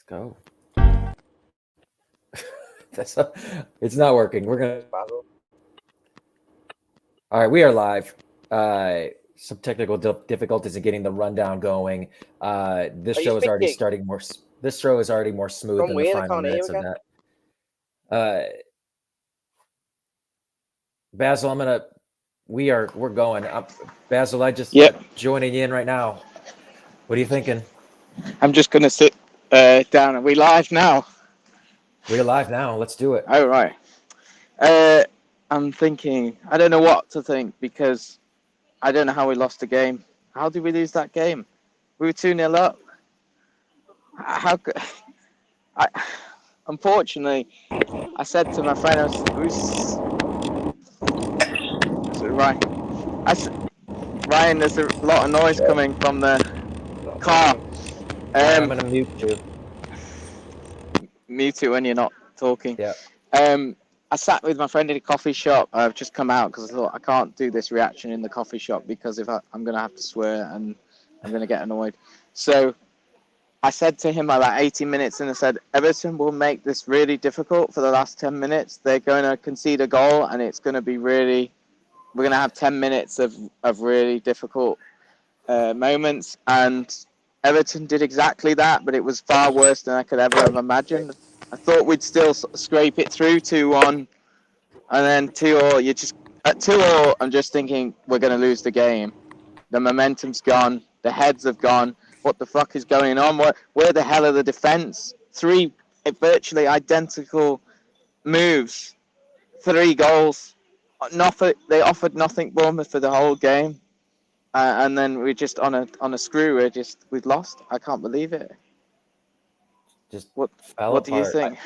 Go. It's not working. We're gonna. All right, we are live. Some technical difficulties in getting the rundown going. This show is already starting more. This show is already more smooth than the final minutes of that. Basil, we're going. Basil, I just joining in right now. What are you thinking? I'm just gonna sit down. Are we live now? We're live now. Let's do it. Oh right. I'm thinking. I don't know what to think because I don't know how we lost the game. How did we lose that game? We were 2-0 up. How could I? Unfortunately, I said to my friend, Ryan, there's a lot of noise coming from the car. I'm gonna mute you. Mute it when you're not talking. Yeah. I sat with my friend in a coffee shop. I've just come out because I thought I can't do this reaction in the coffee shop because if I'm going to have to swear and I'm going to get annoyed. So I said to him about 18 minutes and I said, Everton will make this really difficult for the last 10 minutes. They're going to concede a goal and it's going to be really, we're going to have 10 minutes of really difficult moments. And Everton did exactly that, but it was far worse than I could ever have imagined. I thought we'd still scrape it through 2-1, and then 2-0. At 2-0, I'm just thinking we're going to lose the game. The momentum's gone. The heads have gone. What the fuck is going on? Where the hell are the defence? 3 virtually identical moves, 3 goals. They offered nothing Bournemouth for the whole game, and then we're just on a screw. We've lost. I can't believe it. Just what apart. do you think?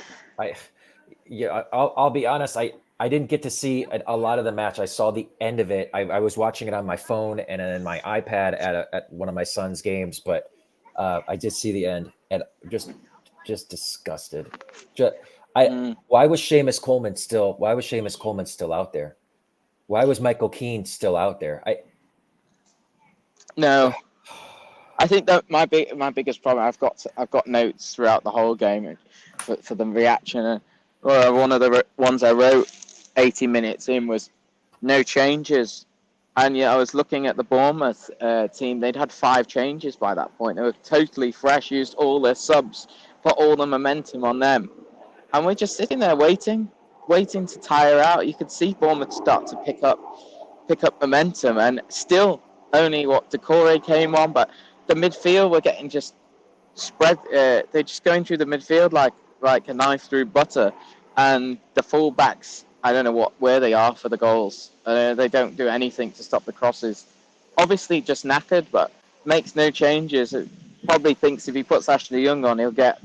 I'll be honest. I didn't get to see a lot of the match. I saw the end of it. I was watching it on my phone and then my iPad at one of my son's games, but I did see the end and just disgusted. Why was Seamus Coleman still out there? Why was Michael Keane still out there? No. I think that my biggest problem. I've got notes throughout the whole game for the reaction. One of the ones I wrote 80 minutes in was no changes, and I was looking at the Bournemouth team. They'd had 5 changes by that point. They were totally fresh, used all their subs, put all the momentum on them, and we're just sitting there waiting to tire out. You could see Bournemouth start to pick up momentum, and still only Decore came on, but the midfield were getting just spread. They're just going through the midfield like a knife through butter, and the fullbacks, I don't know where they are for the goals. They don't do anything to stop the crosses. Obviously just knackered, but makes no changes. It probably thinks if he puts Ashley Young on, he'll get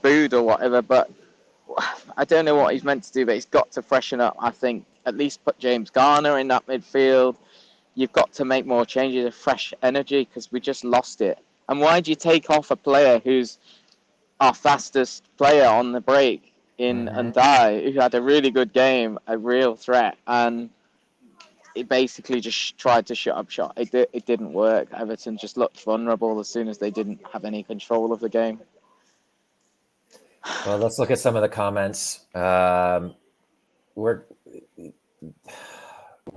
booed or whatever, but I don't know what he's meant to do, but he's got to freshen up. I think at least put James Garner in that midfield. You've got to make more changes of fresh energy because we just lost it. And why do you take off a player who's our fastest player on the break in Ndai, who had a really good game, a real threat, and it basically just tried to shut up shot. It didn't work. Everton just looked vulnerable as soon as they didn't have any control of the game. Well, let's look at some of the comments.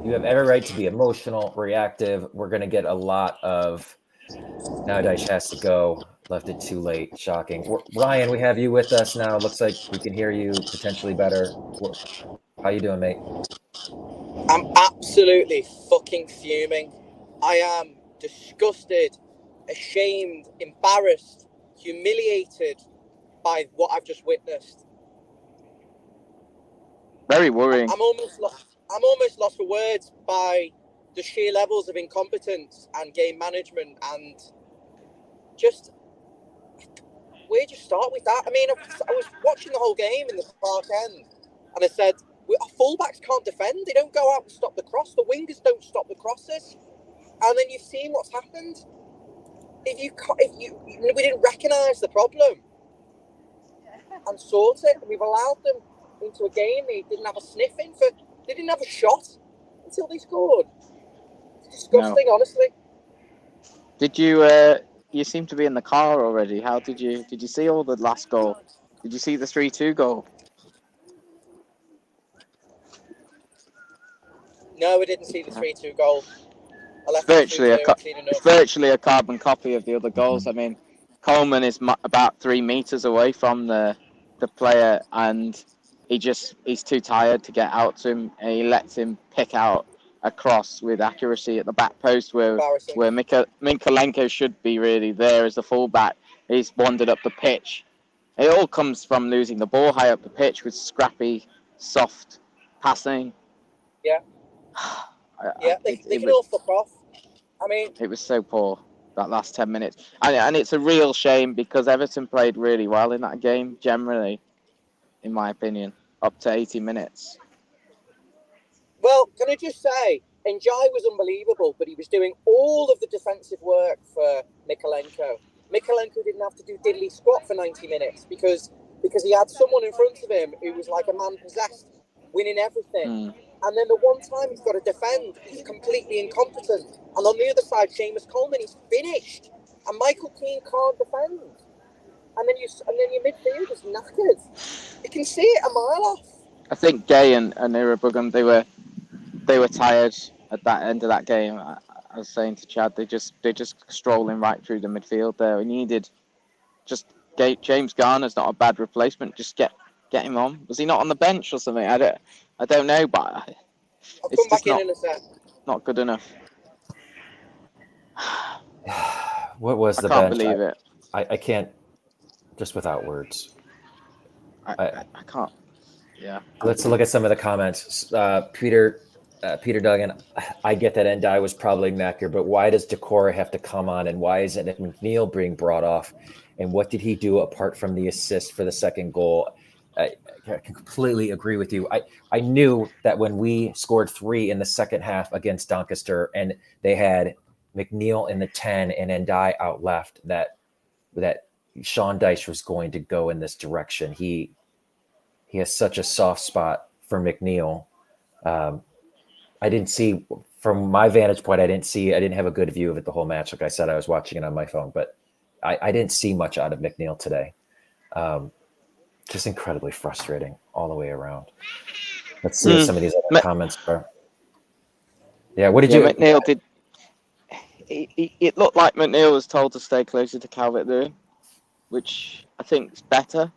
You have every right to be emotional, reactive. We're going to get a lot of now Dyche has to go. Left it too late. Shocking. Ryan, we have you with us now. Looks like we can hear you potentially better. How you doing, mate? I'm absolutely fucking fuming. I am disgusted, ashamed, embarrassed, humiliated by what I've just witnessed. Very worrying. I'm almost lost for words by the sheer levels of incompetence and game management, and just where do you start with that? I mean, I was watching the whole game in the Park End, and I said, our fullbacks can't defend. They don't go out and stop the cross. The wingers don't stop the crosses. And then you've seen what's happened. We didn't recognise the problem and sort it, and we've allowed them into a game they didn't have a sniff in for. They didn't have a shot until they scored. It's disgusting, honestly. Did you you seem to be in the car already. How did you see all the last goal? Did you see the 3-2 goal? No, we didn't see the 3-2 goal. I It's left at 2-2. I've seen it's enough. virtually a carbon copy of the other goals. I mean, Coleman is about 3 meters away from the player, and he's too tired to get out to him, and he lets him pick out a cross with accuracy at the back post where Embarrassing. Minkolenko should be really there as the fullback. He's wandered up the pitch. It all comes from losing the ball high up the pitch with scrappy, soft passing. Yeah. Yeah, they can all fuck off. I mean, it was so poor that last 10 minutes, and it's a real shame because Everton played really well in that game generally, in my opinion, up to 80 minutes. well, can I just say, Njai was unbelievable, but he was doing all of the defensive work for Mykolenko. Mykolenko didn't have to do diddly squat for 90 minutes because he had someone in front of him who was like a man possessed, winning everything. And then the one time he's got to defend, he's completely incompetent. And on the other side, Seamus Coleman, he's finished. And Michael Keane can't defend. And then your midfield is knackered. You can see it a mile off. I think Gay and Irabugam, they were tired at that end of that game. I was saying to Chad, they're just strolling right through the midfield there. We needed James Garner's not a bad replacement. Just get him on. Was he not on the bench or something? I don't know, but it's just not good enough. What was the bench? I bench? can't believe it. I can't, just without words. I can't. Yeah. Let's look at some of the comments. Peter Duggan, I get that Ndai was probably knackered, but why does Decore have to come on, and why isn't McNeil being brought off? And what did he do apart from the assist for the second goal? I completely agree with you. I knew that when we scored 3 in the second half against Doncaster and they had McNeil in the 10 and Ndai out left, that Sean Dyche was going to go in this direction. He has such a soft spot for McNeil. I didn't see, from my vantage point, I didn't have a good view of it the whole match. Like I said, I was watching it on my phone, but I didn't see much out of McNeil today. Just incredibly frustrating all the way around. Let's see what some of these other comments are. Yeah, what did you... McNeil did... It looked like McNeil was told to stay closer to Calvert-Lewin, which I think is better.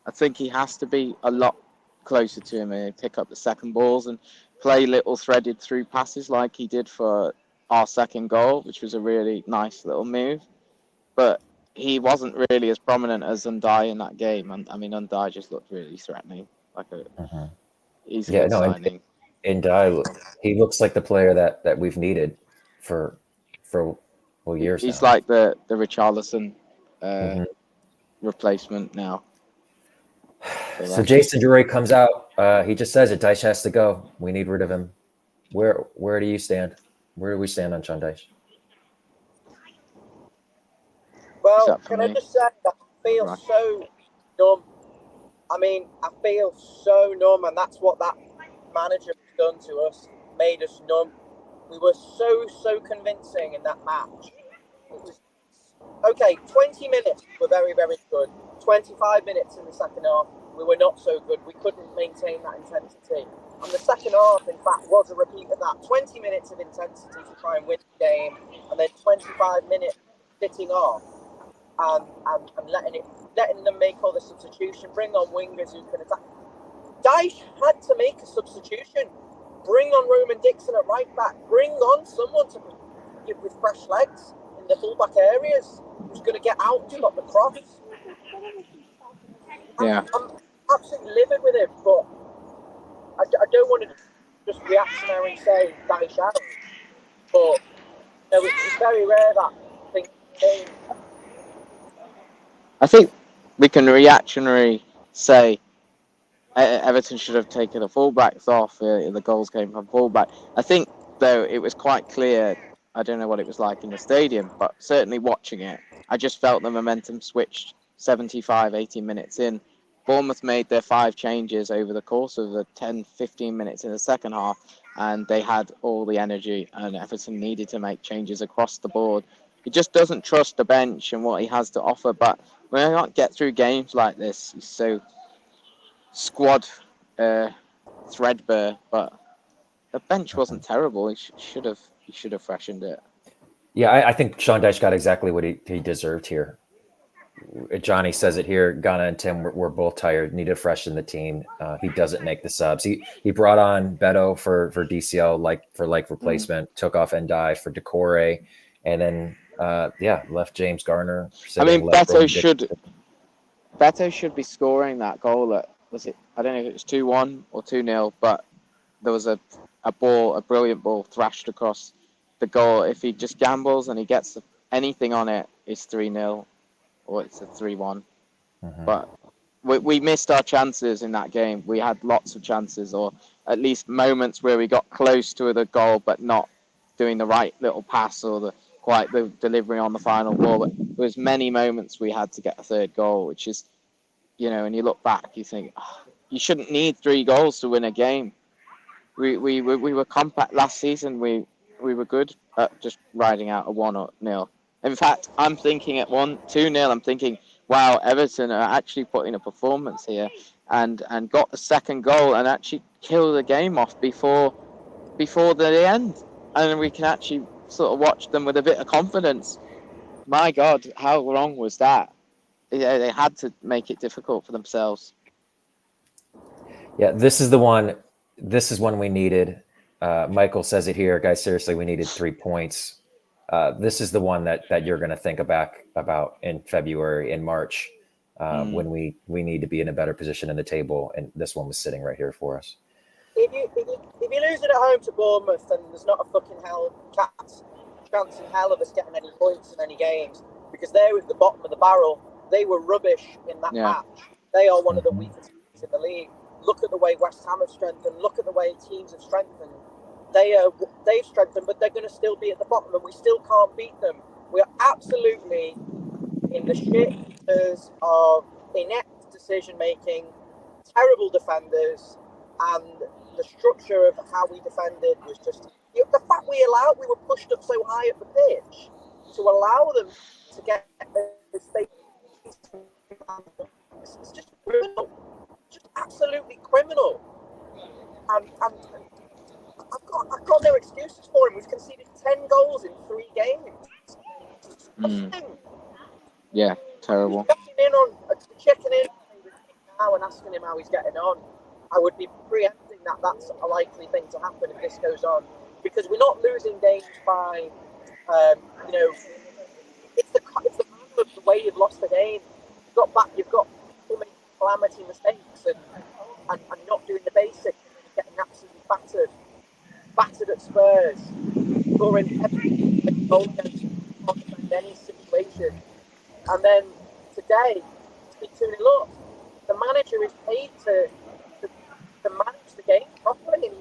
I think he has to be a lot closer to him and pick up the second balls and play little threaded through passes like he did for our second goal, which was a really nice little move. But he wasn't really as prominent as Ndai in that game. And I mean, Ndai just looked really threatening. Like he's a good signing. Ndai, he looks like the player that we've needed for years. He's now. like the Richarlison replacement now. So Jason Drury comes out. He just says it. Dyche has to go. We need rid of him. Where do you stand? Where do we stand on Sean Dyche? Well, can I just say that I feel so numb. I mean, I feel so numb, and that's what that manager has done to us. Made us numb. We were so convincing in that match. It was okay. 20 minutes were very, very good. 25 minutes in the second half, we were not so good. We couldn't maintain that intensity. And the second half, in fact, was a repeat of that. 20 minutes of intensity to try and win the game, and then 25 minutes sitting off and letting them make all the substitution, bring on wingers who can attack. Dyche had to make a substitution. Bring on Roman Dixon at right back. Bring on someone to give with fresh legs in the fullback areas who's going to get out and stop the cross. Yeah. I'm absolutely livid with it, but I don't want to just reactionary say Dyche out. But it's very rare that thing came. I think we can reactionary say Everton should have taken the fullbacks off. The goals came from fullback. I think, though, it was quite clear. I don't know what it was like in the stadium, but certainly watching it, I just felt the momentum switched 75, 80 minutes in. Bournemouth made their 5 changes over the course of the 10, 15 minutes in the second half, and they had all the energy, and Everton needed to make changes across the board. he just doesn't trust the bench and what he has to offer. But when I can't get through games like this, he's so squad threadbare. But the bench wasn't terrible. He should have freshened it. Yeah, I think Sean Dyche got exactly what he deserved here. Johnny says it here. Ghana and Tim were both tired. Needed to freshen the team. He doesn't make the subs. He brought on Beto for DCL like replacement. Took off Ndai for Decore, and then left James Garner. I mean, Beto should be scoring that goal. Was it? I don't know if it was 2-1 or 2-0, but there was a brilliant ball thrashed across the goal. If he just gambles and he gets anything on it, it's 3-0 or it's a 3-1. Mm-hmm. But we missed our chances in that game. We had lots of chances, or at least moments where we got close to the goal, but not doing the right little pass or the delivery on the final ball. But there was many moments we had to get a third goal, which is, and you look back, you think, you shouldn't need 3 goals to win a game. We were compact last season. We were good at just riding out a 1-0. In fact, I'm thinking at 2-0. I'm thinking, wow, Everton are actually putting a performance here, and got the second goal and actually kill the game off before the end, and we can actually sort of watch them with a bit of confidence. My God, how wrong was that? Yeah, they had to make it difficult for themselves. Yeah, this is the one. This is one we needed. Michael says it here, guys. Seriously, we needed 3 points. This is the one that you're going to think about in February, in March, when we need to be in a better position in the table. And this one was sitting right here for us. If you lose it at home to Bournemouth, then there's not a fucking chance in hell of us getting any points in any games, because they're at the bottom of the barrel. They were rubbish in that match. They are one of the weakest teams in the league. Look at the way West Ham have strengthened. Look at the way teams have strengthened. They've strengthened, but they're going to still be at the bottom, and we still can't beat them. We are absolutely in the shit because of inept decision making, terrible defenders, and the structure of how we defended was just the fact we were pushed up so high at the pitch to allow them to get the space. It's just criminal, just absolutely criminal. And I've got no excuses for him. We've conceded 10 goals in 3 games. Yeah, terrible. Checking in now and asking him how he's getting on. I would be preempting that that's a likely thing to happen if this goes on, because we're not losing games by, it's the manner of the way you've lost the game. You've got too many calamity mistakes and not doing the basics, getting absolutely battered at Spurs, scoring every goal against any situation, and then today to be 2-0 up. The manager is paid to manage the game properly, and he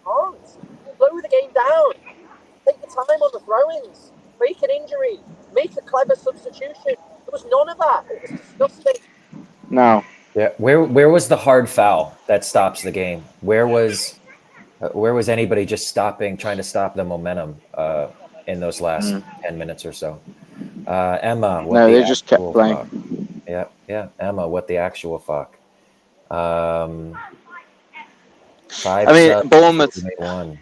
can't. Slow the game down. Take the time on the throw-ins. Break an injury. Make a clever substitution. There was none of that. It was disgusting. No. Yeah. Where was the hard foul that stops the game? Where was anybody just trying to stop the momentum in those last 10 minutes or so? Emma, they just kept playing. Fuck? Yeah. Emma, what the actual fuck? 5 Bournemouth. 1.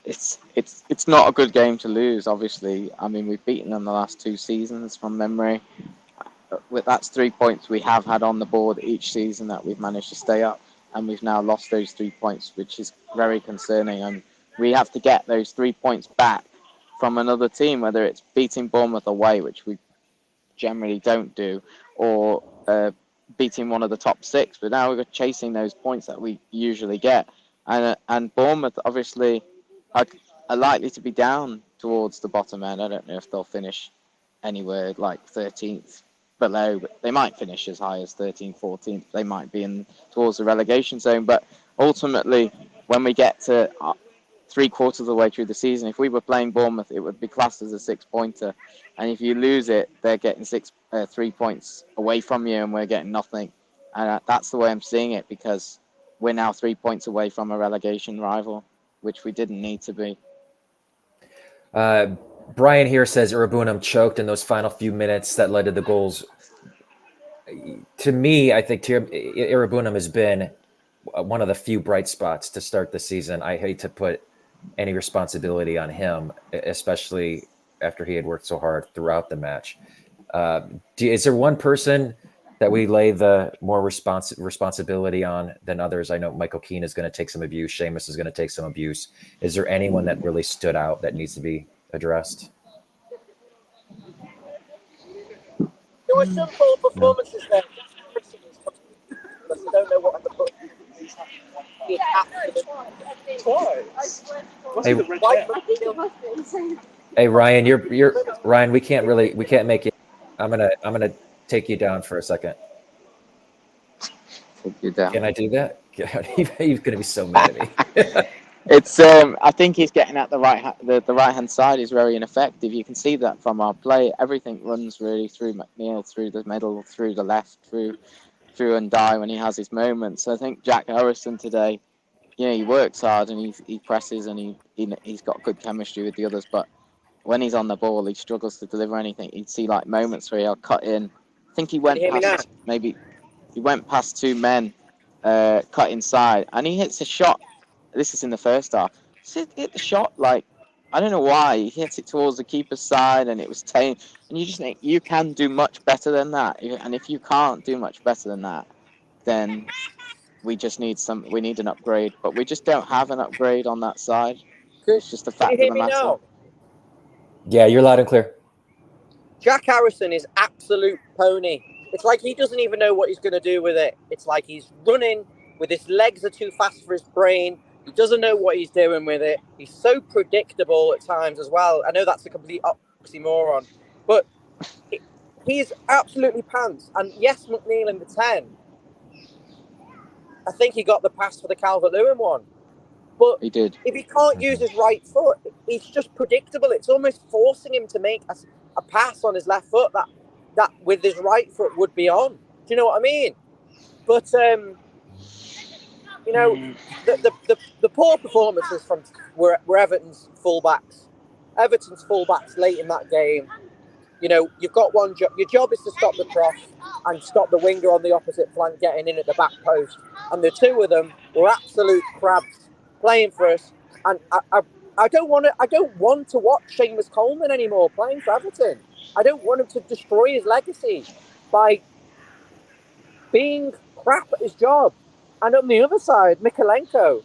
It's not a good game to lose. Obviously, we've beaten them the last 2 seasons from memory. That's 3 points we have had on the board each season that we've managed to stay up, and we've now lost those 3 points, which is very concerning. And we have to get those 3 points back from another team, whether it's beating Bournemouth away, which we generally don't do, or beating one of the top 6. But now we're chasing those points that we usually get, and Bournemouth obviously are likely to be down towards the bottom end. I don't know if they'll finish anywhere like 13th below, but they might finish as high as 13th, 14th. They might be towards the relegation zone. But ultimately, when we get to 3/4 of the way through the season, if we were playing Bournemouth, it would be classed as a 6-pointer. And if you lose it, they're getting 3 points away from you, and we're getting nothing. And that's the way I'm seeing it, because we're now 3 points away from a relegation rival, which we didn't need to be. Brian here says Irabunam choked in those final few minutes that led to the goals. To me, I think Irabunam has been one of the few bright spots to start the season. I hate to put any responsibility on him, especially after he had worked so hard throughout the match. Is there one person that we lay the more responsibility on than others? I know Michael Keane is going to take some abuse. Seamus is going to take some abuse. Is there anyone that really stood out that needs to be addressed? There were some poor performances there. But I don't know what to put. Hey Ryan, you're Ryan. We can't make it. I'm gonna take you down for a second. Take you down. Can I do that? He's gonna be so mad at me. It's I think he's getting at the right hand side is very ineffective. You can see that from our play. Everything runs really through McNeil, through the middle, through the left, through Ndiaye when he has his moments. So I think Jack Harrison today, he works hard and he presses and he's got good chemistry with the others, but when he's on the ball, he struggles to deliver anything. You'd see like moments where he'll cut in. I think he went past two men, cut inside, and he hits a shot. This is in the first half. He hit the shot like, I don't know why. He hits it towards the keeper's side and it was tame. And you just think you can do much better than that. And if you can't do much better than that, then we just need an upgrade. But we just don't have an upgrade on that side. It's just the fact of the matter. Now? Yeah, you're loud and clear. Jack Harrison is absolute pony. It's like he doesn't even know what he's going to do with it. It's like he's running with his legs are too fast for his brain. He doesn't know what he's doing with it. He's so predictable at times as well. I know that's a complete oxymoron, but he's absolutely pants. And yes, McNeil in the 10. I think he got the pass for the Calvert-Lewin one. But he did. If he can't use his right foot, it's just predictable. It's almost forcing him to make a pass on his left foot that with his right foot would be on. Do you know what I mean? But the poor performances were Everton's fullbacks. Everton's fullbacks late in that game. You've got one job. Your job is to stop the cross and stop the winger on the opposite flank getting in at the back post. And the two of them were absolute crabs playing for us. And I don't want to watch Seamus Coleman anymore playing for Everton. I don't want him to destroy his legacy by being crap at his job. And on the other side, Mikalenko,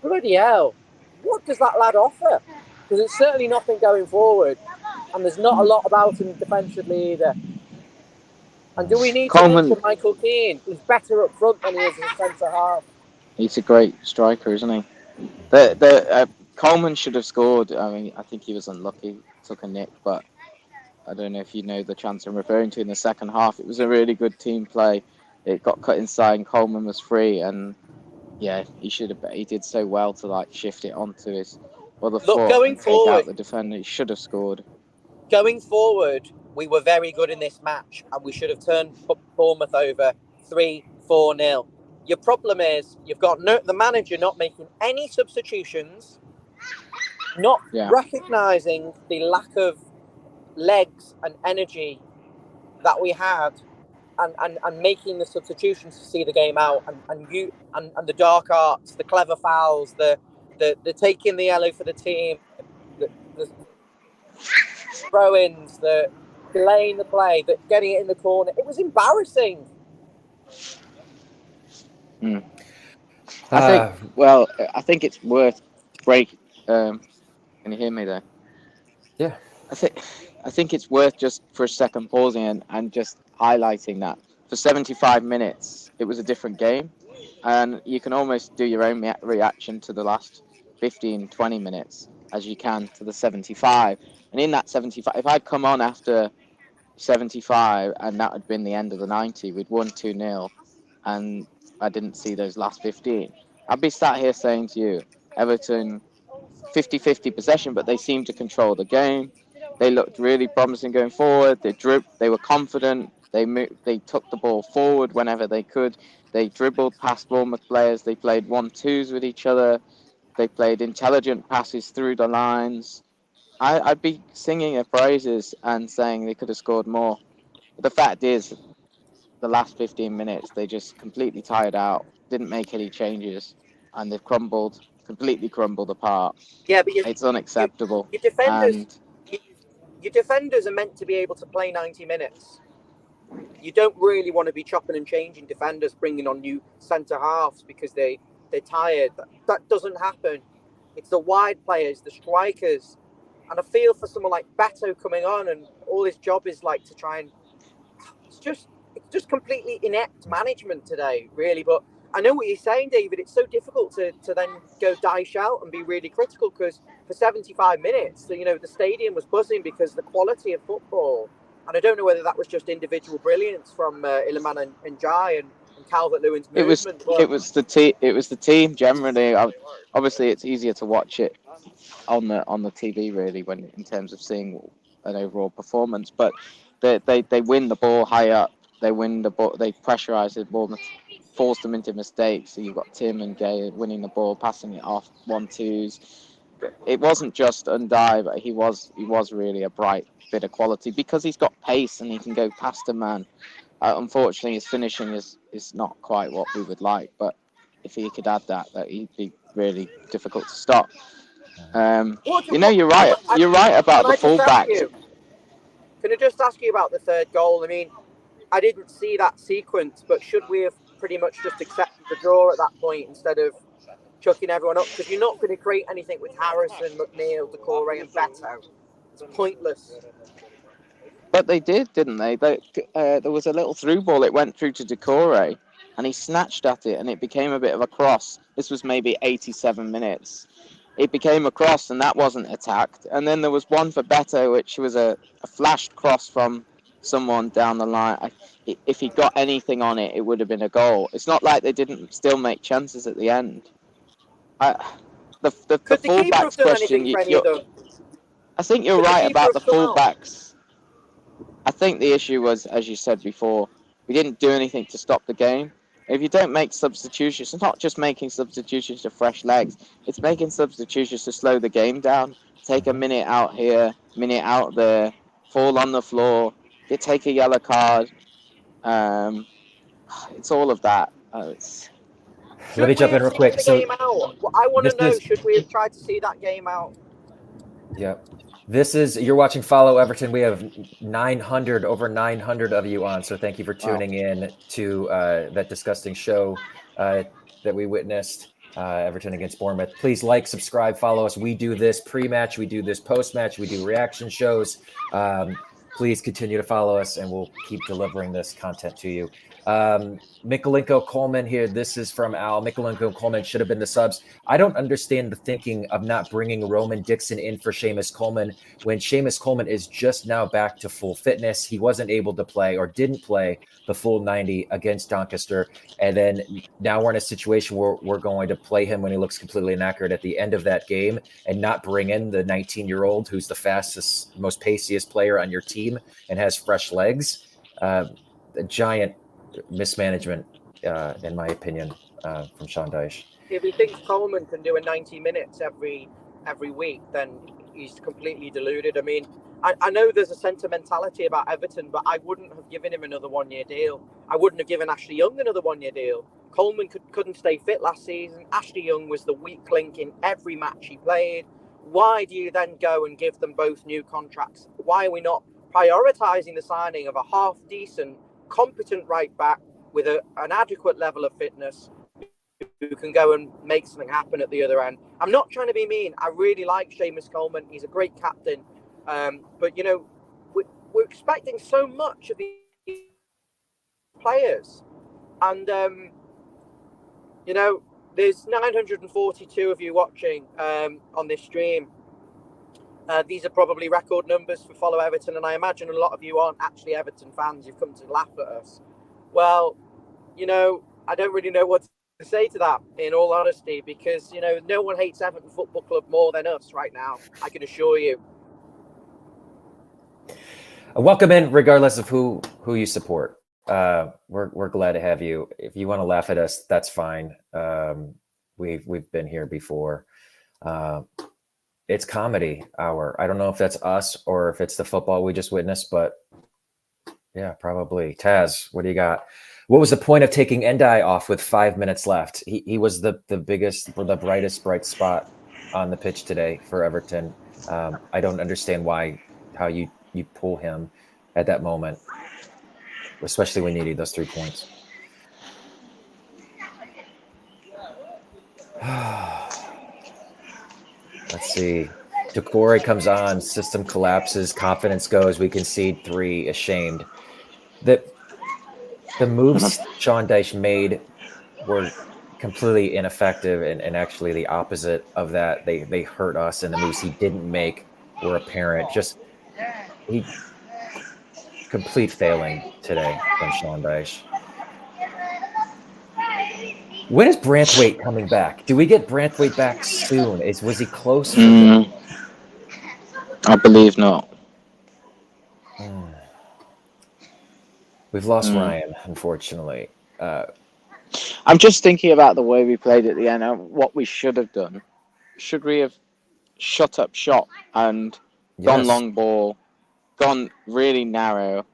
bloody hell, what does that lad offer? Because it's certainly nothing going forward. And there's not a lot about him defensively either. And do we need to mention Michael Keane? He's better up front than he is as a centre half. He's a great striker, isn't he? Coleman should have scored. I mean, I think he was unlucky, took a nick, but I don't know if you know the chance I'm referring to in the second half. It was a really good team play. It got cut inside and Coleman was free, and yeah, he did so well to shift it onto his other foot and take out the defender. He should have scored. Going forward, we were very good in this match, and we should have turned Bournemouth over 3-4-0. Your problem is you've got the manager not making any substitutions, not recognising the lack of legs and energy that we had, and making the substitutions to see the game out, and the dark arts, the clever fouls, the taking the yellow for the team, the throw-ins, the delaying the play, the getting it in the corner. It was embarrassing. I think it's worth break. Can you hear me there? Yeah. I think it's worth just for a second pausing and just highlighting that for 75 minutes it was a different game, and you can almost do your own reaction to the last 15-20 minutes as you can to the 75. And in that 75, if I'd come on after 75 and that had been the end of the 90, we'd won 2-0, and I didn't see those last 15, I'd be sat here saying to you, Everton 50-50 possession, but they seemed to control the game. They looked really promising going forward. They were confident. They took the ball forward whenever they could. They dribbled past Bournemouth players. They played 1-2s with each other. They played intelligent passes through the lines. I'd be singing their praises and saying they could have scored more. But the fact is, the last 15 minutes, they just completely tired out, didn't make any changes, and they've completely crumbled apart. Yeah, but It's unacceptable. your defenders, And your defenders are meant to be able to play 90 minutes. You don't really want to be chopping and changing defenders, bringing on new centre halves because they're tired. That doesn't happen. It's the wide players, the strikers, and I feel for someone like Beto coming on, and all his job is like to try and it's just completely inept management today, really. But I know what you're saying, David. It's so difficult to then go dish out and be really critical because for 75 minutes, the stadium was buzzing because the quality of football. And I don't know whether that was just individual brilliance from Iliman and Jai and Calvert-Lewin's movement. it was the team generally. Obviously, it's easier to watch it on the TV really when in terms of seeing an overall performance. But they win the ball high up. They win the ball. They pressurize the ball, force them into mistakes. So you've got Tim and Gay winning the ball, passing it off 1-2s. It wasn't just Undai, but he was really a bright bit of quality because he's got pace and he can go past a man. Unfortunately, his finishing is not quite what we would like, but if he could add that he'd be really difficult to stop. You're right. You're right about the fullbacks. Can I just ask you about the third goal? I mean, I didn't see that sequence, but should we have pretty much just accepted the draw at that point instead of chucking everyone up? Because you're not going to create anything with Harrison, McNeil, Decore, and Beto. It's pointless. But they did, didn't they? There was a little through ball. It went through to Decore, and he snatched at it, and it became a bit of a cross. This was maybe 87 minutes. It became a cross, and that wasn't attacked. And then there was one for Beto, which was a flashed cross from someone down the line. If he got anything on it, it would have been a goal. It's not like they didn't still make chances at the end. The fullbacks question. I think you're right about the fullbacks. I think the issue was, as you said before, we didn't do anything to stop the game. If you don't make substitutions, it's not just making substitutions to fresh legs. It's making substitutions to slow the game down. Take a minute out here, minute out there, fall on the floor, take a yellow card. It's all of that. Let me jump in real quick. So, I want to know, should we have tried to see that game out? Yeah. You're watching Follow Everton. We have over 900 of you on. So thank you for tuning in to that disgusting show that we witnessed, Everton against Bournemouth. Please like, subscribe, follow us. We do this pre-match. We do this post-match. We do reaction shows. Please continue to follow us and we'll keep delivering this content to you. Mikolenko Coleman here. This is from Al. Mikolenko Coleman should have been the subs. I don't understand the thinking of not bringing Roman Dixon in for Seamus Coleman when Seamus Coleman is just now back to full fitness. He wasn't able to play or didn't play the full 90 against Doncaster. And then now we're in a situation where we're going to play him when he looks completely inaccurate at the end of that game and not bring in the 19-year-old who's the fastest, most paciest player on your team and has fresh legs. A giant mismanagement, in my opinion, from Sean Dyche. If he thinks Coleman can do a 90 minutes every week, then he's completely deluded. I mean, I know there's a sentimentality about Everton, but I wouldn't have given him another one-year deal. I wouldn't have given Ashley Young another one-year deal. Coleman couldn't stay fit last season. Ashley Young was the weak link in every match he played. Why do you then go and give them both new contracts? Why are we not prioritising the signing of a half-decent, competent right back with an adequate level of fitness who can go and make something happen at the other end? I'm not trying to be mean. I really like Seamus Coleman. He's a great captain. But, we're expecting so much of these players. And, there's 942 of you watching on this stream. These are probably record numbers for Follow Everton, and I imagine a lot of you aren't actually Everton fans. You've come to laugh at us. Well, I don't really know what to say to that, in all honesty, because, no one hates Everton Football Club more than us right now, I can assure you. Welcome in, regardless of who you support. We're glad to have you. If you want to laugh at us, that's fine. We've been here before. it's comedy hour. I don't know if that's us or if it's the football we just witnessed, but yeah, probably. Taz, what do you got? What was the point of taking Endai off with 5 minutes left? He was the biggest, or the brightest bright spot on the pitch today for Everton. I don't understand how you pull him at that moment, especially when you need those 3 points. Let's see. Decore comes on, system collapses, confidence goes. We concede 3, ashamed. The moves Sean Dyche made were completely ineffective and actually the opposite of that. They hurt us, and the moves he didn't make were apparent. Just he complete failing today from Sean Dyche. When is Branthwaite coming back? Do we get Branthwaite back soon? Was he close for the? I believe not. We've lost Ryan, unfortunately. I'm just thinking about the way we played at the end and what we should have done. Should we have shut up shop and gone long ball, gone really narrow,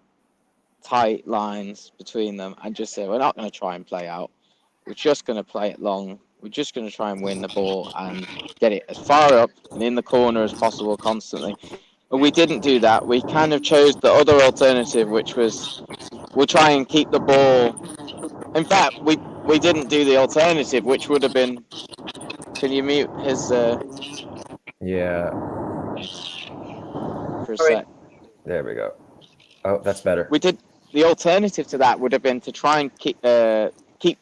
tight lines between them, and just say, we're not going to try and play out. We're just going to play it long. We're just going to try and win the ball and get it as far up and in the corner as possible constantly. But we didn't do that. We kind of chose the other alternative, which was we'll try and keep the ball. In fact, we didn't do the alternative, which would have been. Can you mute his? Yeah. For a sec. There we go. Oh, that's better. We did. The alternative to that would have been to try and keep the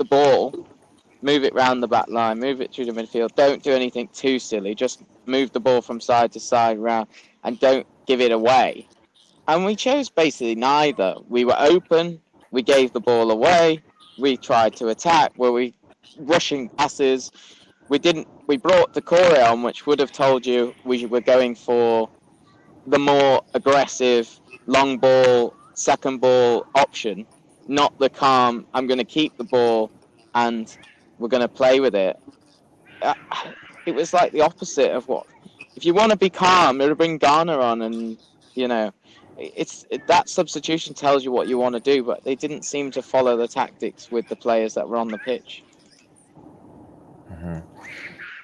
ball, move it round the back line, move it through the midfield. Don't do anything too silly. Just move the ball from side to side round, and don't give it away. And we chose basically neither. We were open. We gave the ball away. We tried to attack. Were we rushing passes? We didn't. We brought Decore on, which would have told you we were going for the more aggressive long ball, second ball option, not the calm. I'm going to keep the ball and we're going to play with it. It was like the opposite of what. If you want to be calm, it'll bring Garner on, and that substitution tells you what you want to do, but they didn't seem to follow the tactics with the players that were on the pitch. Mm-hmm.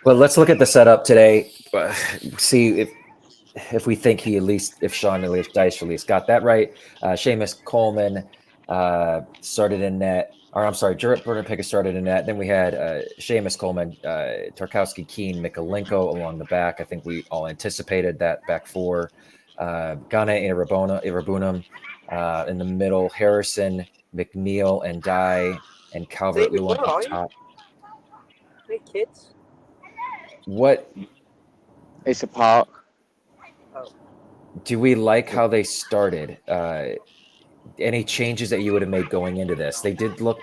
Well, let's look at the setup today. See if we think if Sean Dyche at least got that right. Seamus Coleman started in net. Or I'm sorry, Jordan Pickett started in net. Then we had Seamus Coleman, Tarkowski, Keane, Mikalenko along the back. I think we all anticipated that back four. Gane Irabunam in the middle. Harrison, McNeil, and Dye, and Calvert-Lewin up top. Hey, kids. What? It's a park. Do we like how they started? Any changes that you would have made going into this? They did look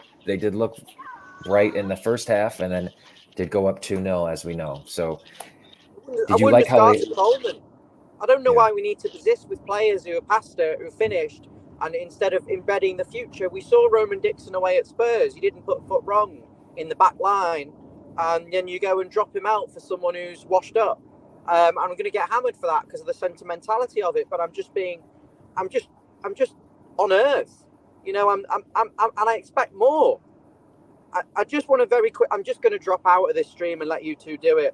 bright in the first half, and then did go up 2-0, as we know. So, did you like how they? Coleman. I don't know why we need to persist with players who are past it, who finished, and instead of embedding the future, we saw Roman Dixon away at Spurs. He didn't put foot wrong in the back line, and then you go and drop him out for someone who's washed up. I'm going to get hammered for that because of the sentimentality of it. But I'm just on earth, and I expect more. I just want to very quick. I'm just going to drop out of this stream and let you two do it.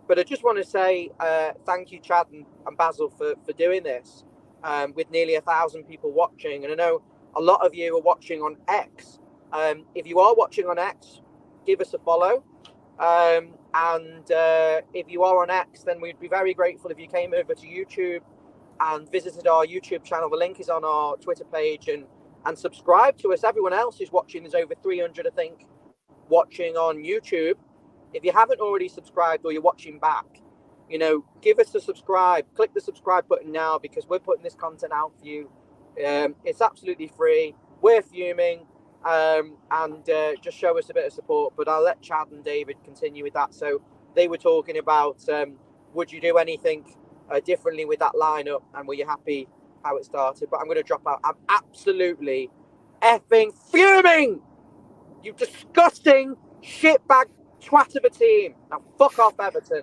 But I just want to say thank you, Chad and Basil, for doing this with nearly 1,000 people watching. And I know a lot of you are watching on X. If you are watching on X, give us a follow. And if you are on X, then we'd be very grateful if you came over to YouTube and visited our YouTube channel. The link is on our Twitter page, and subscribe to us. Everyone else who's watching, there's over 300, I think, watching on YouTube. If you haven't already subscribed or you're watching back, give us a subscribe. Click the subscribe button now, because we're putting this content out for you. It's absolutely free. We're fuming. And just show us a bit of support. But I'll let Chad and David continue with that. So they were talking about would you do anything differently with that lineup, and were you happy how it started? But I'm going to drop out. I'm absolutely effing fuming. You disgusting shitbag twat of a team. Now fuck off, Everton.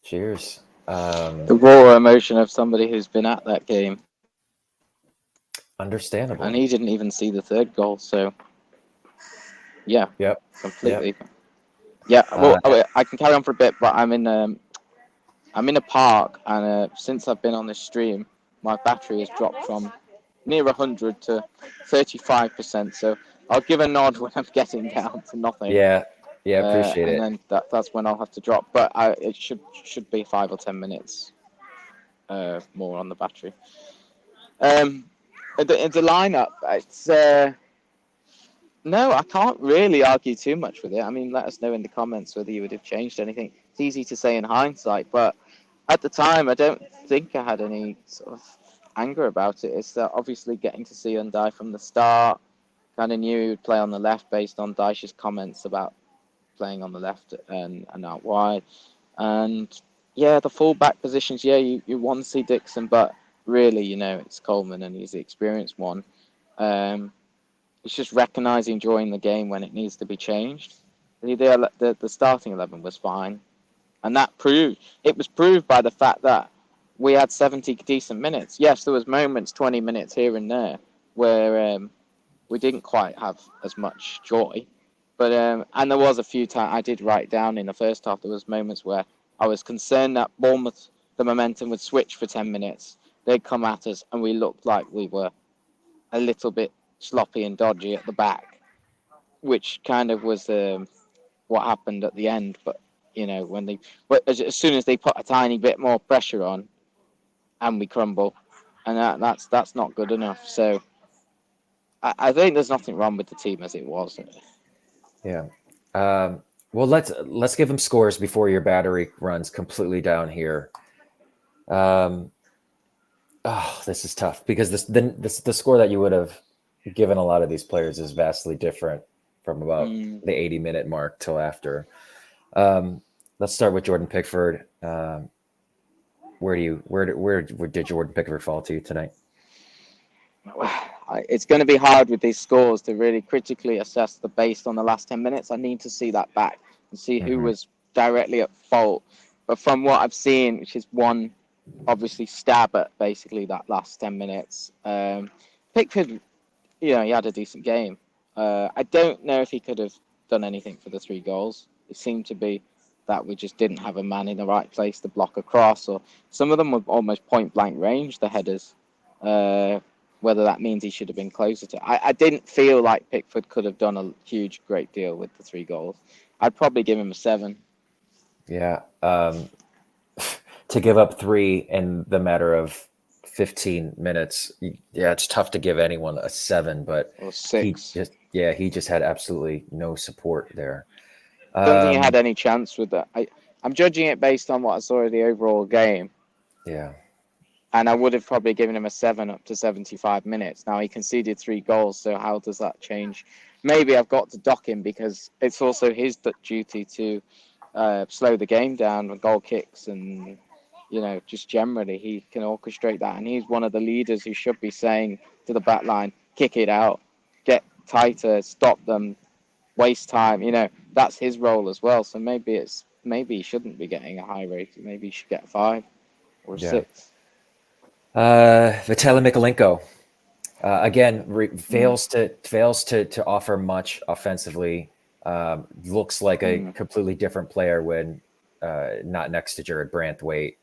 Cheers. The raw emotion of somebody who's been at that game. Understandable. And he didn't even see the third goal, so yeah, Yep. completely. Yeah, well, I can carry on for a bit, but I'm in a park, and since I've been on this stream, my battery has dropped from near 100 to 35%. So I'll give a nod when I'm getting down to nothing. Yeah, appreciate it. And then that's when I'll have to drop. But it should be 5 or 10 minutes more on the battery. The lineup, it's no, I can't really argue too much with it. I mean, let us know in the comments whether you would have changed anything. It's easy to say in hindsight, but at the time, I don't think I had any sort of anger about it. It's obviously getting to see Undai from the start. Kind of knew he would play on the left based on Dyche's comments about playing on the left and out wide. And yeah, the full-back positions, yeah, you want to see Dixon, but really, it's Coleman and he's the experienced one. It's just recognising during the game when it needs to be changed. The starting 11 was fine. And that was proved by the fact that we had 70 decent minutes. Yes, there was moments, 20 minutes here and there, where we didn't quite have as much joy. But and there was a few times I did write down in the first half, there was moments where I was concerned that Bournemouth, the momentum would switch for 10 minutes. They'd come at us and we looked like we were a little bit sloppy and dodgy at the back, which kind of was what happened at the end. But as soon as they put a tiny bit more pressure on, and we crumble, and that's not good enough. So I think there's nothing wrong with the team as it was. Yeah. Well, let's give them scores before your battery runs completely down here. This is tough because the score that you would have given a lot of these players is vastly different from about the 80-minute mark till after. Let's start with Jordan Pickford. Where did Jordan Pickford fall to you tonight? It's going to be hard with these scores to really critically assess based on the last 10 minutes. I need to see that back and see who was directly at fault. But from what I've seen, which is one obviously stab at basically that last 10 minutes, Pickford, he had a decent game. I don't know if he could have done anything for the 3 goals. It seemed to be that we just didn't have a man in the right place to block across, or some of them were almost point blank range, the headers. Whether that means he should have been closer to. I didn't feel like Pickford could have done a great deal with the 3 goals. I'd probably give him a 7. Yeah. To give up 3 in the matter of 15 minutes, yeah, it's tough to give anyone a 7, but or 6. He just had absolutely no support there. I don't think he had any chance with that. I'm judging it based on what I saw of the overall game. Yeah. And I would have probably given him a 7 up to 75 minutes. Now, he conceded 3 goals, so how does that change? Maybe I've got to dock him because it's also his duty to slow the game down with goal kicks and, just generally he can orchestrate that. And he's one of the leaders who should be saying to the back line, kick it out, get tighter, stop them, waste time. That's his role as well. So maybe he shouldn't be getting a high rating. Maybe he should get a 5 or a 6. Vitaly Mikalenko, again, fails to offer much offensively. Looks like a completely different player when not next to Jared Branthwaite.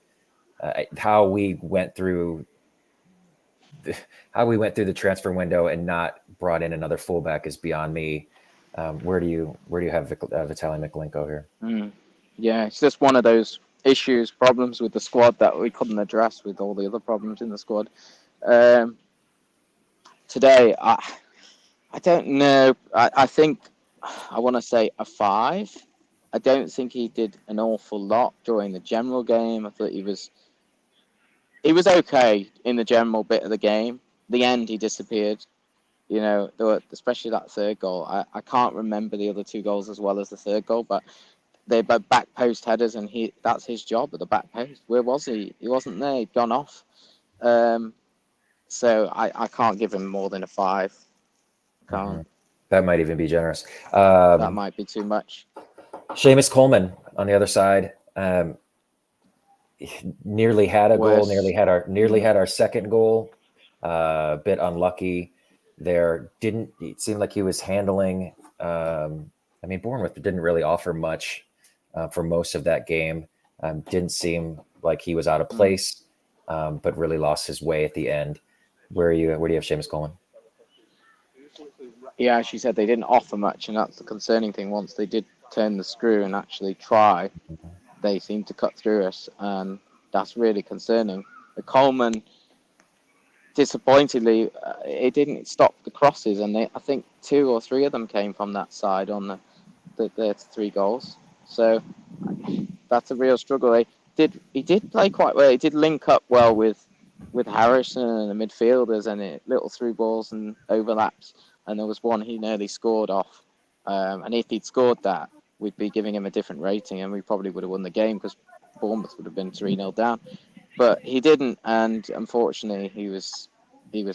How we went through the transfer window and not brought in another fullback is beyond me. Where do you have Vitaly Mikalenko here? Yeah, it's just one of those problems with the squad that we couldn't address with all the other problems in the squad. Today, I don't know. I think I want to say a 5. I don't think he did an awful lot during the general game. I thought he was okay in the general bit of the game. The end, he disappeared. Especially that 3rd goal. I can't remember the other 2 goals as well as the 3rd goal, but they're back post headers, and that's his job at the back post. Where was he? He wasn't there. He'd gone off. So I can't give him more than a 5. Can't. That might even be generous. That might be too much. Seamus Coleman on the other side. nearly had a goal, Worse. nearly had our second goal. A bit unlucky there. It seem like he was handling. I mean, Bournemouth didn't really offer much for most of that game. Didn't seem like he was out of place, but really lost his way at the end. Where do you have Seamus going? Yeah, she said they didn't offer much, and that's the concerning thing. Once they did turn the screw and actually try, they seemed to cut through us, and that's really concerning. The Coleman, disappointingly, it didn't stop the crosses, and I think 2 or 3 of them came from that side on the 3 goals. So that's a real struggle. He did play quite well. He did link up well with Harrison and the midfielders, and little through balls and overlaps. And there was one he nearly scored off. And if he'd scored that, we'd be giving him a different rating, and we probably would have won the game because Bournemouth would have been 3-0 down. But he didn't, and unfortunately, he was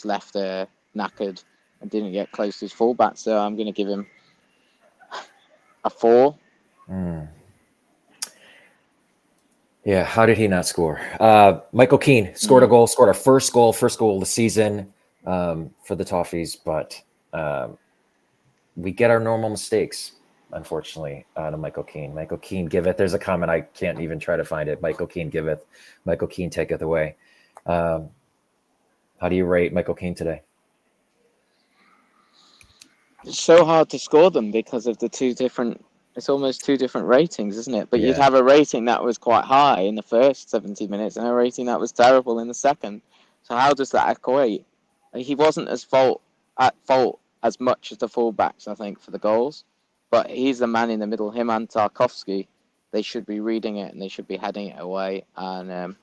left there knackered and didn't get close to his fullback. So I'm going to give him a 4. Yeah, how did he not score? Michael Keane scored a goal, scored our first goal of the season for the Toffees, but we get our normal mistakes, unfortunately, out of Michael Keane. Michael Keane giveth. There's a comment, I can't even try to find it. Michael Keane giveth, Michael Keane taketh away. How do you rate Michael Keane today? It's so hard to score them because of the 2 different. It's almost 2 different ratings, isn't it? But you'd have a rating that was quite high in the first 70 minutes and a rating that was terrible in the second. So how does that equate? He wasn't at fault as much as the fullbacks, I think, for the goals. But he's the man in the middle. Him and Tarkovsky, they should be reading it and they should be heading it away. And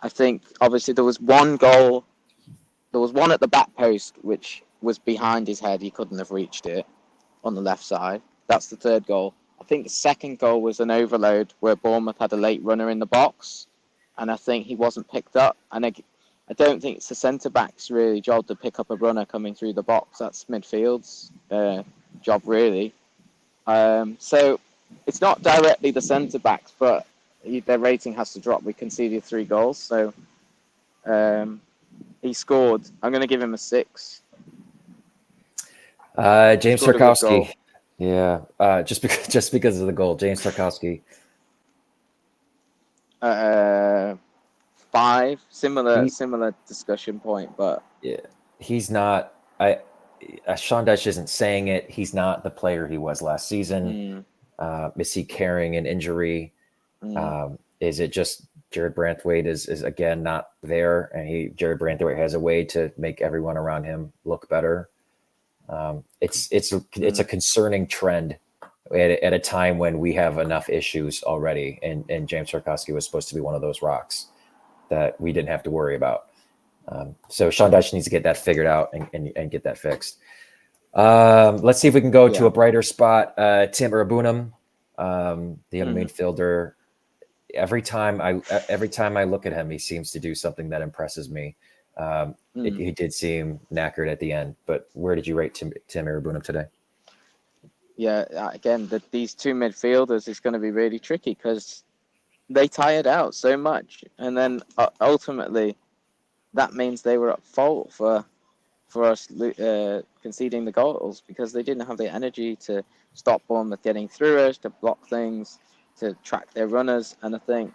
I think obviously there was one goal. There was one at the back post which was behind his head. He couldn't have reached it on the left side. That's the 3rd goal. I think the 2nd goal was an overload where Bournemouth had a late runner in the box, and I think he wasn't picked up. And I don't think it's the centre-back's really job to pick up a runner coming through the box. That's midfield's job, really. So it's not directly the centre-backs, but their rating has to drop. We conceded 3 goals, so he scored. I'm going to give him a 6. James Tarkowski. Yeah, just because of the goal, James Tarkowski. 5. Similar discussion point, but yeah, he's not. Sean Dyche isn't saying it. He's not the player he was last season. Is he carrying an injury? Is it just Jared Branthwaite is again not there, and Jared Branthwaite has a way to make everyone around him look better. It's a concerning trend at a time when we have enough issues already, and James Tarkowski was supposed to be one of those rocks that we didn't have to worry about. So Sean Dyche needs to get that figured out and get that fixed. Let's see if we can go to a brighter spot. Tim Urabunum, the other midfielder. Every time I look at him, he seems to do something that impresses me. He did seem knackered at the end, but where did you rate Tim Urabunum today? Yeah, again, these 2 midfielders is going to be really tricky because they tired out so much, and then ultimately that means they were at fault for us conceding the goals because they didn't have the energy to stop Bournemouth getting through us, to block things, to track their runners. And I think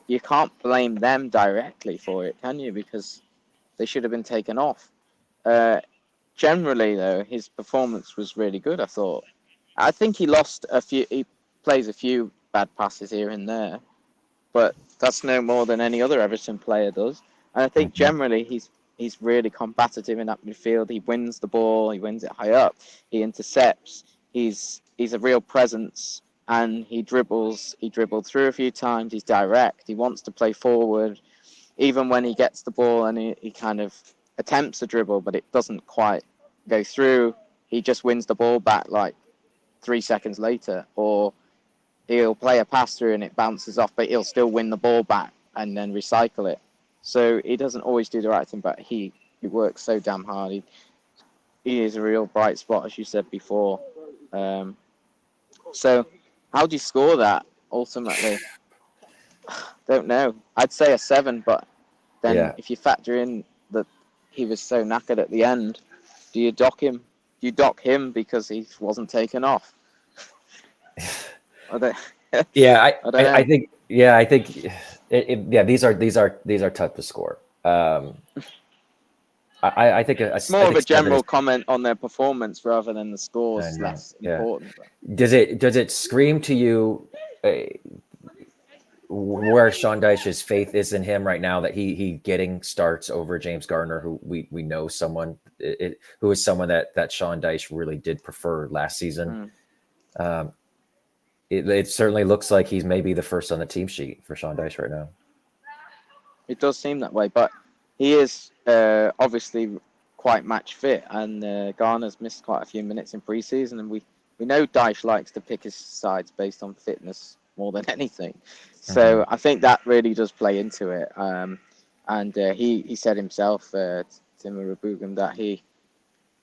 you can't blame them directly for it, can you? Because they should have been taken off. Generally, though, his performance was really good, I thought. I think he plays a few bad passes here and there, but that's no more than any other Everton player does. And I think generally he's really combative in that midfield. He wins the ball, he wins it high up, he intercepts, he's a real presence, and he dribbles. He dribbled through a few times, he's direct, he wants to play forward. Even when he gets the ball and he kind of attempts a dribble, but it doesn't quite go through, he just wins the ball back like 3 seconds later, or he'll play a pass through and it bounces off, but he'll still win the ball back and then recycle it. So he doesn't always do the right thing, but he works so damn hard. He is a real bright spot, as you said before. So how do you score that ultimately? Don't know. I'd say a 7, but then Yeah. if you factor in that he was so knackered at the end, do you dock him? Do you dock him because he wasn't taken off? I don't, Yeah, I don't know. I think yeah, these are tough to score. I think It's more of a 7 general is. comment on their performance rather than the I scores know. less Yeah. important. But Does it scream to you where Sean Dyche's faith is in him right now, that he getting starts over James Garner, who we know who is someone that Sean Dyche really did prefer last season. Um, it certainly looks like he's maybe the first on the team sheet for Sean Dyche right now. it does seem that way, but he is obviously quite match fit, and Garner's missed quite a few minutes in pre-season, and we know Dyche likes to pick his sides based on fitness more than anything. So I think that really does play into it. And he said himself, Timur Rabugam, that he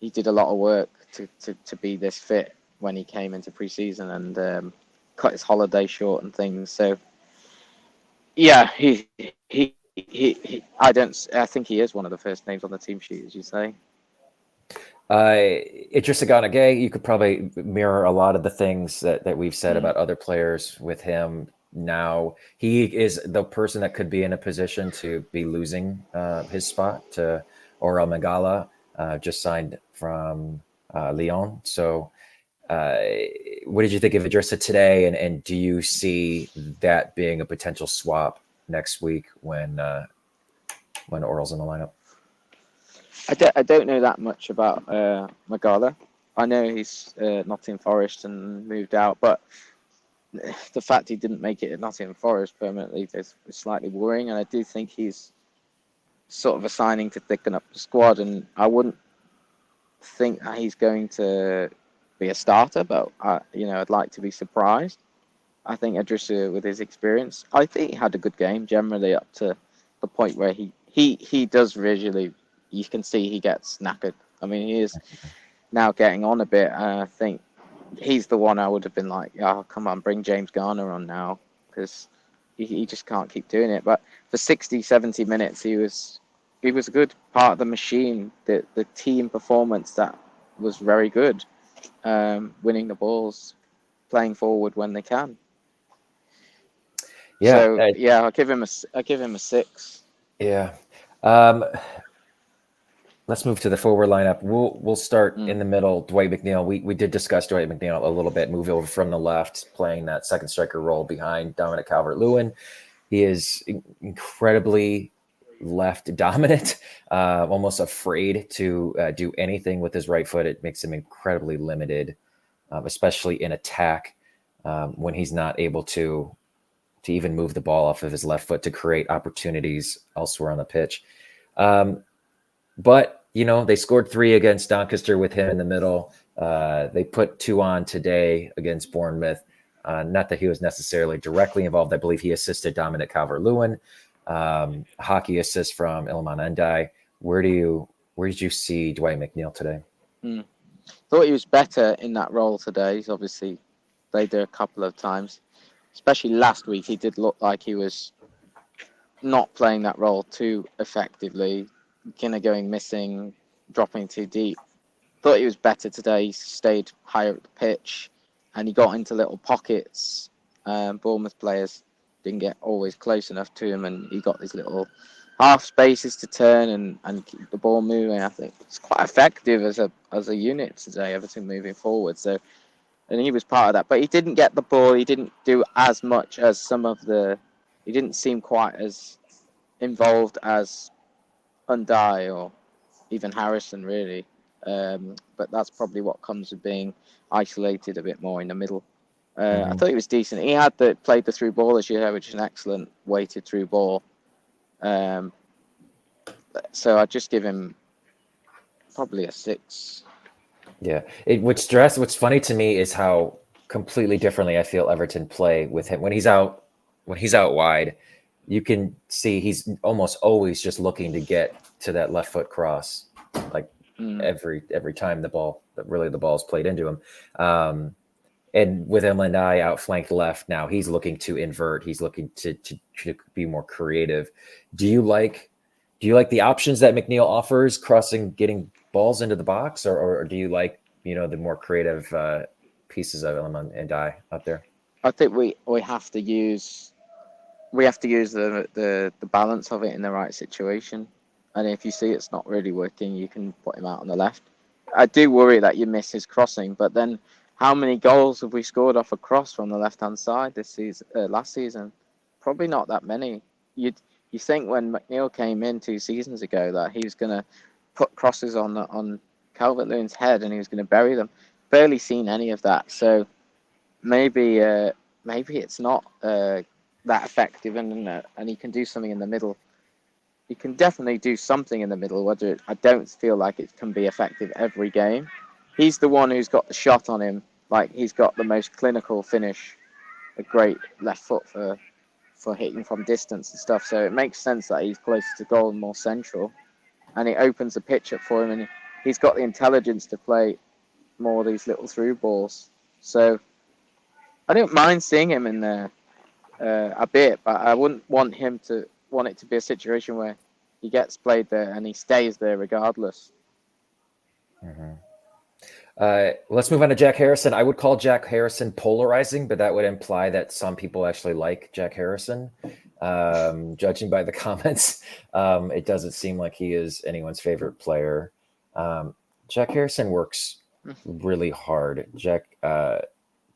did a lot of work to be this fit when he came into pre-season, and cut his holiday short and things. So yeah, I think he is one of the first names on the team sheet, as you say. Idrissa Gana Gueye, you could probably mirror a lot of the things that we've said about other players with him. Now he is the person that could be in a position to be losing his spot to Aurel Mangala, just signed from Lyon. So what did you think of Idrissa today? And do you see that being a potential swap next week when Oral's in the lineup? I don't know that much about Magala. I know he's Nottingham Forest and moved out, but the fact he didn't make it at Nottingham Forest permanently is slightly worrying, and I do think he's sort of a signing to thicken up the squad, and I wouldn't think that he's going to be a starter, but I'd like to be surprised. I think Idrissa, with his experience, I think he had a good game generally up to the point where he does visually, you can see he gets knackered. I mean, he is now getting on a bit. I think he's the one I would have been like, oh, come on, bring James Garner on now, because he just can't keep doing it. But for 60, 70 minutes, he was a good part of the machine, the team performance that was very good, winning the balls, playing forward when they can. Yeah. So yeah, I'll give him a 6. Yeah. Let's move to the forward lineup. We'll start in the middle. Dwight McNeil. We did discuss Dwight McNeil a little bit. Move over from the left, playing that second striker role behind Dominic Calvert-Lewin. He is incredibly left dominant, almost afraid to do anything with his right foot. It makes him incredibly limited, especially in attack, when he's not able to even move the ball off of his left foot to create opportunities elsewhere on the pitch. But, they scored 3 against Doncaster with him in the middle. They put 2 on today against Bournemouth. Not that he was necessarily directly involved. I believe he assisted Dominic Calvert-Lewin. Hockey assist from Ilman Ndiaye. Where did you see Dwight McNeil today? Thought he was better in that role today. He's obviously played there a couple of times. Especially last week, he did look like he was not playing that role too effectively, kind of going missing, dropping too deep. Thought he was better today. He stayed higher up the pitch, and he got into little pockets. Bournemouth players didn't get always close enough to him, and he got these little half spaces to turn and keep the ball moving. I think it's quite effective as a unit today, everything moving forward. So, and he was part of that, but he didn't get the ball. He didn't do as much as he didn't seem quite as involved as Ndiaye or even Harrison, really. But that's probably what comes with being isolated a bit more in the middle. I thought he was decent. He had played the through ball this year, which is an excellent weighted through ball. So I'd just give him probably a 6. Yeah. What's funny to me is how completely differently I feel Everton play with him. When he's out wide, you can see he's almost always just looking to get to that left foot cross, like every time the ball is played into him. and with Elamandai outflanked left now, he's looking to invert. He's looking to be more creative. Do you like the options that McNeil offers, crossing, getting balls into the box, or do you like the more creative pieces of Elamandai out there? I think we have to use the balance of it in the right situation. And if you see it's not really working, you can put him out on the left. I do worry that you miss his crossing, but then how many goals have we scored off a cross from the left-hand side this season? Last season, probably not that many. You think when McNeil came in 2 seasons ago that he was going to put crosses on Calvert-Lewin's head and he was going to bury them. Barely seen any of that. So maybe it's not that effective, and he can do something in the middle. He can definitely do something in the middle. I don't feel like it can be effective every game. He's the one who's got the shot on him. Like, he's got the most clinical finish, a great left foot for hitting from distance and stuff. So it makes sense that he's closer to goal and more central, and it opens the pitch up for him. And he's got the intelligence to play more of these little through balls. So I don't mind seeing him in there a bit, but I wouldn't want it to be a situation where he gets played there and he stays there regardless. Mm-hmm. Let's move on to Jack Harrison. I would call Jack Harrison polarizing, but that would imply that some people actually like Jack Harrison. Judging by the comments, it doesn't seem like he is anyone's favorite player. Jack Harrison works really hard. Jack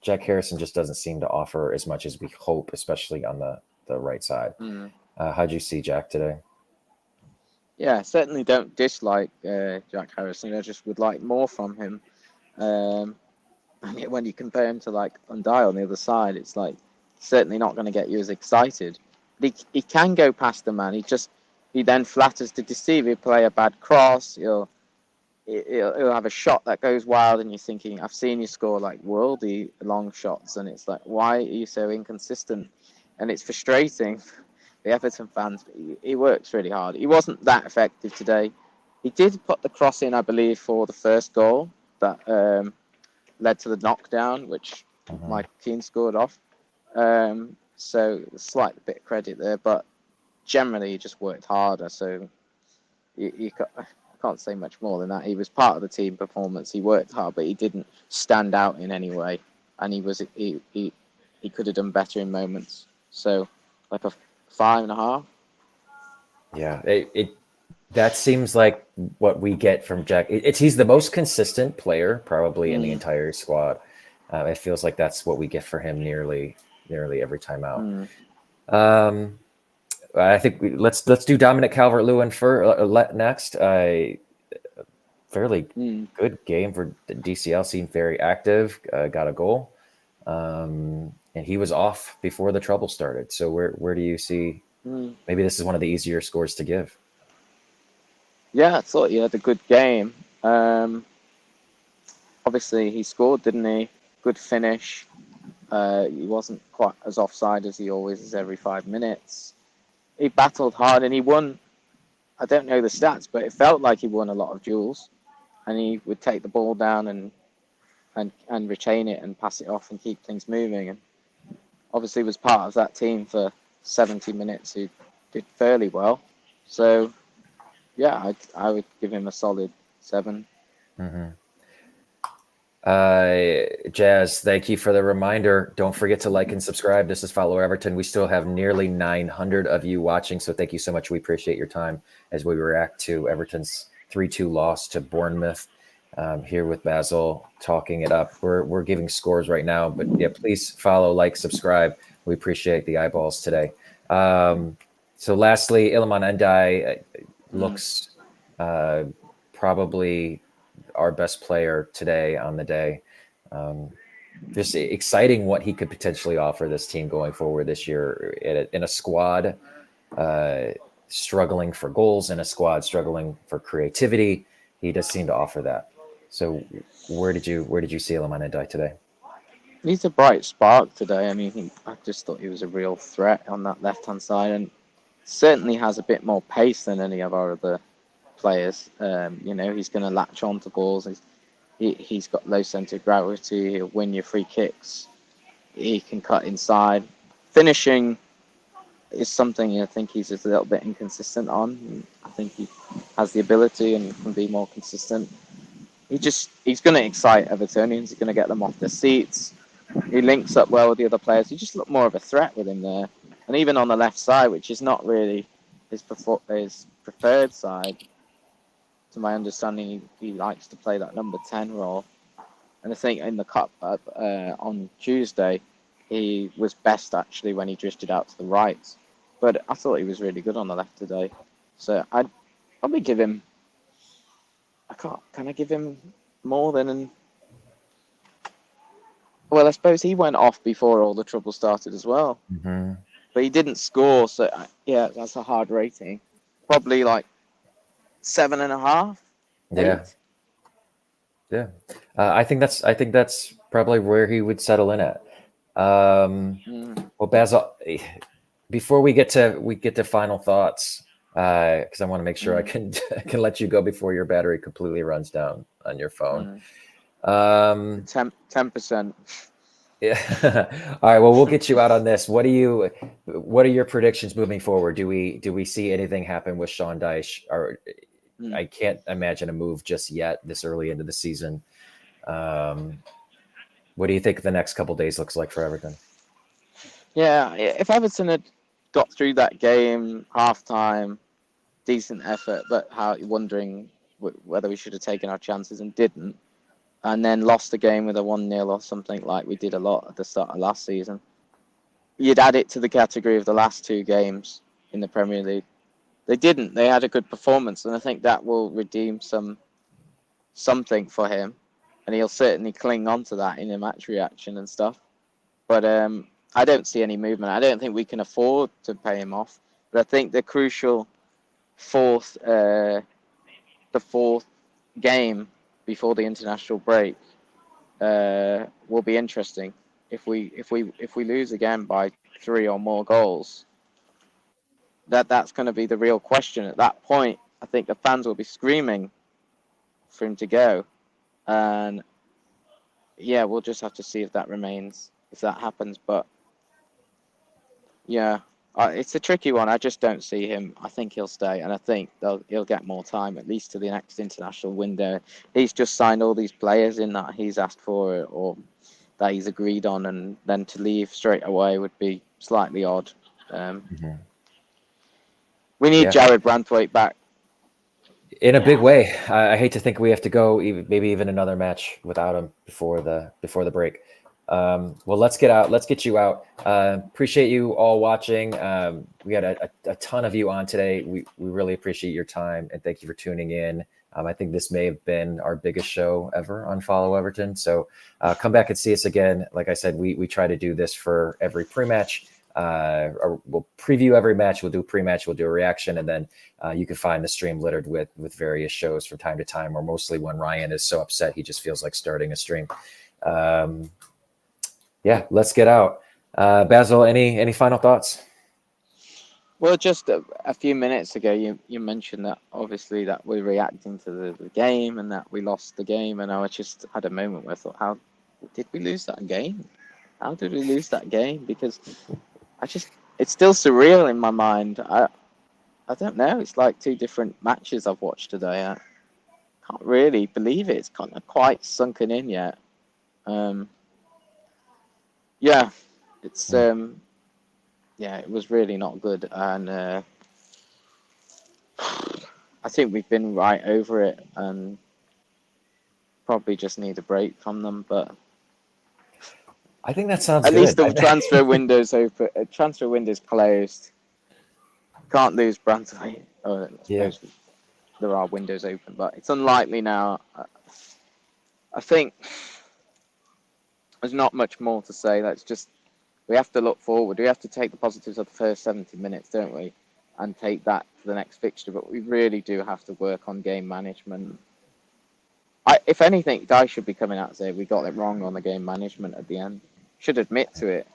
Harrison just doesn't seem to offer as much as we hope, especially on the right side. How'd you see Jack today? Yeah, certainly don't dislike Jack Harrison. I just would like more from him. And when you compare him to like Undai on the other side, it's like certainly not going to get you as excited. But he can go past the man. He then flatters to deceive. He'll play a bad cross. He'll have a shot that goes wild, and you're thinking, I've seen you score like worldy long shots, and it's like, why are you so inconsistent? And it's frustrating. The Everton fans, but he works really hard. He wasn't that effective today. He did put the cross in, I believe, for the first goal that led to the knockdown, which Mike Keane scored off. So a slight bit of credit there, but generally he just worked harder. So I can't say much more than that. He was part of the team performance. He worked hard, but he didn't stand out in any way, and he could have done better in moments. So like a 5.5. Yeah, that seems like what we get from Jack. He's the most consistent player probably in the entire squad. It feels like that's what we get for him nearly every time out. I think let's do Dominic Calvert-Lewin next. Fairly good game for DCL. Seemed very active. Got a goal. And he was off before the trouble started. So where do you see? Maybe this is one of the easier scores to give. Yeah, I thought he had a good game. Obviously, he scored, didn't he? Good finish. He wasn't quite as offside as he always is every 5 minutes. He battled hard and he won. I don't know the stats, but it felt like he won a lot of duels. And he would take the ball down and retain it and pass it off and keep things moving. And obviously was part of that team for 70 minutes who did fairly well. So, yeah, I would give him a solid 7. Jazz, thank you for the reminder. Don't forget to like and subscribe. This is Follow Everton. We still have nearly 900 of you watching, so thank you so much. We appreciate your time as we react to Everton's 3-2 loss to Bournemouth. Here with Basil, talking it up. We're giving scores right now, but yeah, please follow, like, subscribe. We appreciate the eyeballs today. So lastly, Iliman Ndiaye looks probably our best player today on the day. Just exciting what he could potentially offer this team going forward this year in a squad struggling for goals, in a squad struggling for creativity. He does seem to offer that. So where did you see Iliman Ndiaye today? He's a bright spark today. I mean, I just thought he was a real threat on that left-hand side, and certainly has a bit more pace than any of our other players. He's going to latch on to balls. He's got low centre of gravity. He'll win your free kicks. He can cut inside. Finishing is something I think he's just a little bit inconsistent on. I think he has the ability and can be more consistent. He's going to excite Evertonians. He's going to get them off their seats. He links up well with the other players. He just looked more of a threat with him there. And even on the left side, which is not really his preferred side, to my understanding, he likes to play that number 10 role. And I think in the cup on Tuesday, he was best actually when he drifted out to the right. But I thought he was really good on the left today. So I'd probably give him. Can I give him more than? Well, I suppose he went off before all the trouble started as well. Mm-hmm. But he didn't score, so yeah, that's a hard rating. Probably like 7.5. Yeah. 8. Yeah. I think that's probably where he would settle in at. Well, Basil, before we get to final thoughts, because I want to make sure I can let you go before your battery completely runs down on your phone. 10%. Yeah. All right. Well, we'll get you out on this. What are your predictions moving forward? Do we see anything happen with Sean Dyche? Or I can't imagine a move just yet this early into the season. What do you think the next couple of days looks like for Everton? Yeah, if Everton had got through that game, half-time, decent effort, but wondering whether we should have taken our chances and didn't, and then lost the game with a 1-0 or something like we did a lot at the start of last season, you'd add it to the category of the last 2 games in the Premier League. They didn't. They had a good performance, and I think that will redeem something for him, and he'll certainly cling on to that in a match reaction and stuff. But I don't see any movement. I don't think we can afford to pay him off. But I think the crucial fourth game before the international break will be interesting. If we lose again by 3 or more goals, that's going to be the real question. At that point, I think the fans will be screaming for him to go, and yeah, we'll just have to see if that happens. But yeah, it's a tricky one. I just don't see him. I think he'll stay, and I think he'll get more time, at least to the next international window. He's just signed all these players in that he's asked for or that he's agreed on, and then to leave straight away would be slightly odd. We need Jared Branthwaite back. In a big way. I hate to think we have to go maybe even another match without him before the break. Well, let's get you out. Appreciate you all watching. We had a ton of you on today. We really appreciate your time, and thank you for tuning in. I think this may have been our biggest show ever on Follow Everton. So come back and see us again. Like I said, we try to do this for every pre-match. We'll preview every match. We'll do a pre-match. We'll do a reaction, and then you can find the stream littered with various shows from time to time, or mostly when Ryan is so upset he just feels like starting a stream. Yeah, let's get out. Basil, any final thoughts? Well, just a few minutes ago, you mentioned that obviously that we're reacting to the game and that we lost the game, and I just had a moment where I thought, how did we lose that game? How did we lose that game? Because it's still surreal in my mind. I don't know. It's like 2 different matches I've watched today. I can't really believe it. It's kind of quite sunken in yet. Yeah, it's it was really not good, and I think we've been right over it, and probably just need a break from them. But I think that sounds at good. least the transfer window's open. Transfer window's closed. Can't lose Branthwaite. I suppose there are windows open, but it's unlikely now. I think there's not much more to say. We have to look forward. We have to take the positives of the first 70 minutes, don't we? And take that to the next fixture. But we really do have to work on game management. If anything, Dyche should be coming out and saying we got it wrong on the game management at the end. Should admit to it.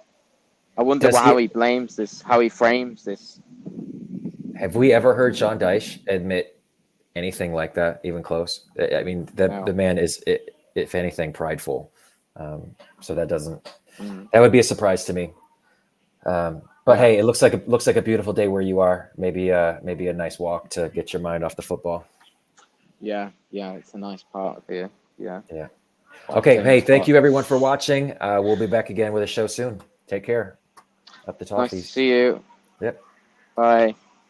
I wonder how he blames this, how he frames this. Have we ever heard Sean Dyche admit anything like that, even close? I mean, the man is if anything, prideful. So that Mm. would be a surprise to me. But Yeah. hey, it looks like a beautiful day where you are. Maybe a nice walk to get your mind off the football. Yeah, it's a nice part of here. Yeah. Yeah. Quite a Okay. Hey, famous thank part. you everyone for watching. We'll be back again with a show soon. Take care. Up the Nice to toffees. see you. Yep. Bye.